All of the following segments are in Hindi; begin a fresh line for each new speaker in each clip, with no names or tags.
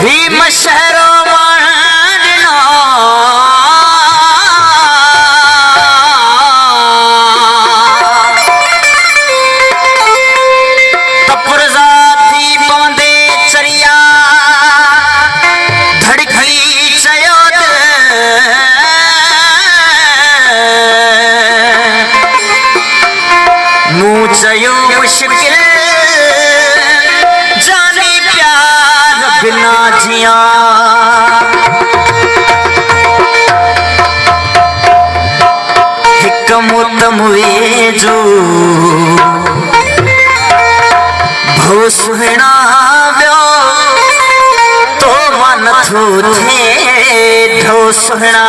भीम शहरो मारना तपुरजा थी पौंदे चरिया धड़की चयोद मुँह चयो मुश्किल जाने प्यार बिना जिया हिक मोतम हुए जो भो सुहिणा व्यो तो मन थो थे ढो सुहिणा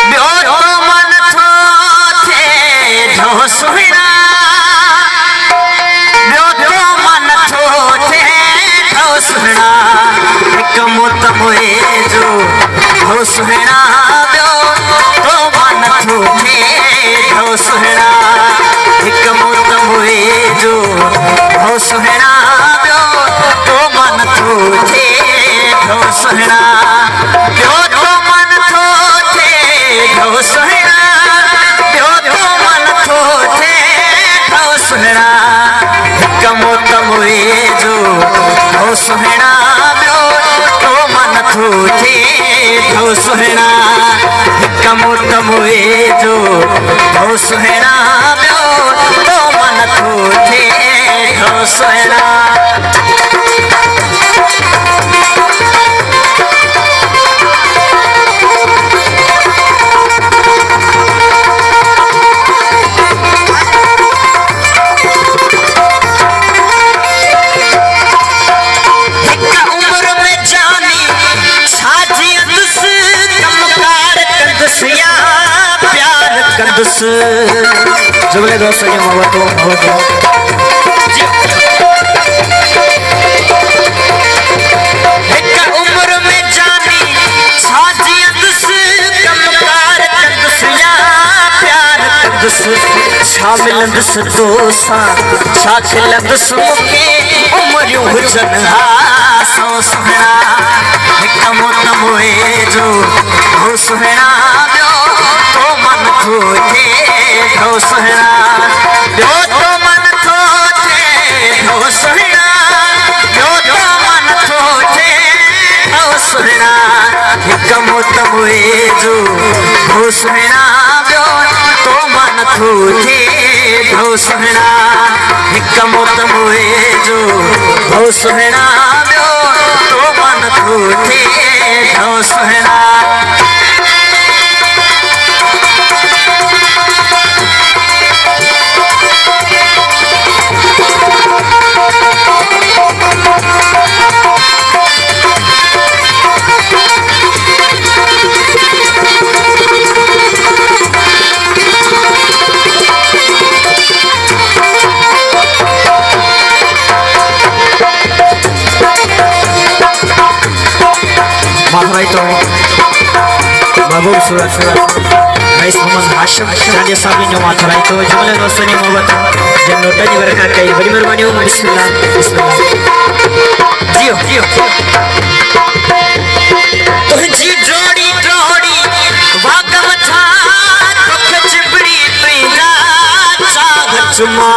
व्यो तो मन थो थे ढो सुहिणा हिक मोतम हुए जो हो सुहिणा व्यो तो मन थो थे ढो सुहिणा हिक मोतम हुए जो हो सुहिणा व्यो तो मन थो थे ढो सुहिणा व्यो तो मन थो थे ढो सुहिणा व्यो तो मन थो थे ढो सुहिणा हिक मोतम हुए जो हो सुहिणा व्यो तो मन थो थे ढो सुहिणा हिक मोतम हुए जो हो सुहिणा व्यो तो मन थो थे ढो सुहिणा जुगले दोस्तों ये मोहब्बत एक उम्र में जानी साजिया दुस कमकार कंदुस या प्यार कंदुस शामिल दुस दोसा शाखिल दुस मुके उम्र हुजन सो सुहिणा हिक मोतम हुए जो हो सुहिणा व्यो तो मन थो थे ढो सुहिणा व्यो तो मन थो थे ढो सुहिणा व्यो तो मन थो थे ढो सुहिणा हिक मोतम हुए जो हो सुहिणा व्यो तो मन थो थे ढो सुहिणा हिक मोतम हुए जो हो सुहिणा व्यो तो मन थो थे ढो सुहिणा माधुराई तो महबूब सूरत भाई मोहम्मद हाशिम राजे साहब ने माधुराई तो जुमले दोस्तों ने मोहब्बत जब नोटा जी बरकत कई बड़ी मेहरबानी हो बिस्मिल्लाह बिस्मिल्लाह जियो जियो तुझी जोड़ी जोड़ी वागम था दुख चिबड़ी पैदा चाग चुमा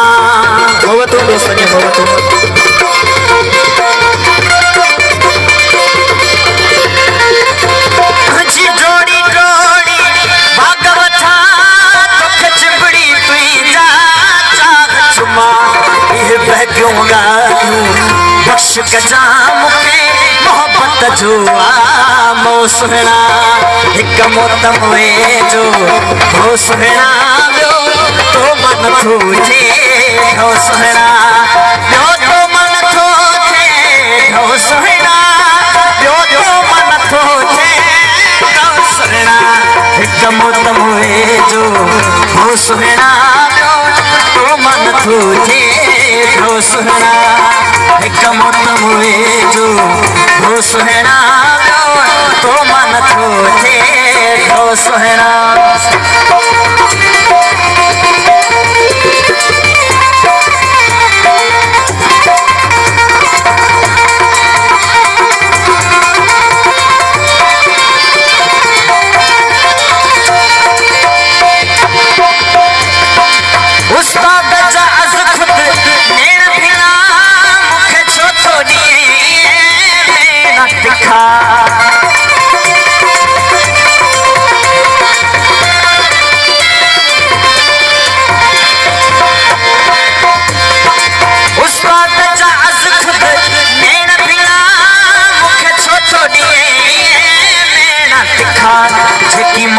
मोहब्बत दोस्तों ने मोहब्बत बख्श कजा मुखे मोहब्बत जो आमो सुहिणा हिक मोतम हुए जो हो सुहिणा व्यो तो मन थो थे ढो सुहिणा व्यो तो मन थो थे ढो सुहिणा व्यो तो मन थो थे ढो सुहिणा हिक मोतम हुए जो हो सुहिणा व्यो तो मन थो थे ढो सुहिणा हिक मोतम हुए जो हो सुहिणा व्यो तो मन थो थे ढो सुहिणा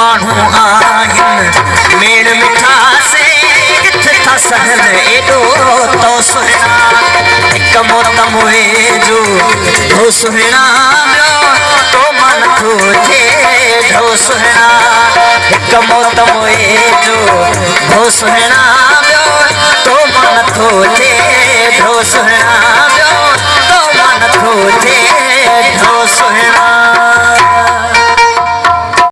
माण्हू आहिनि मेण मिठा से किथे था सहन एॾो तो सुहिणा हिकु मोतम वेझो हो सुहिणा ॿियो तो मन थो थिए ढो सुहिणा हिकु मोतम वेझो हो सुहिणा ॿियो तो मन थो थिए ढो सुहिणा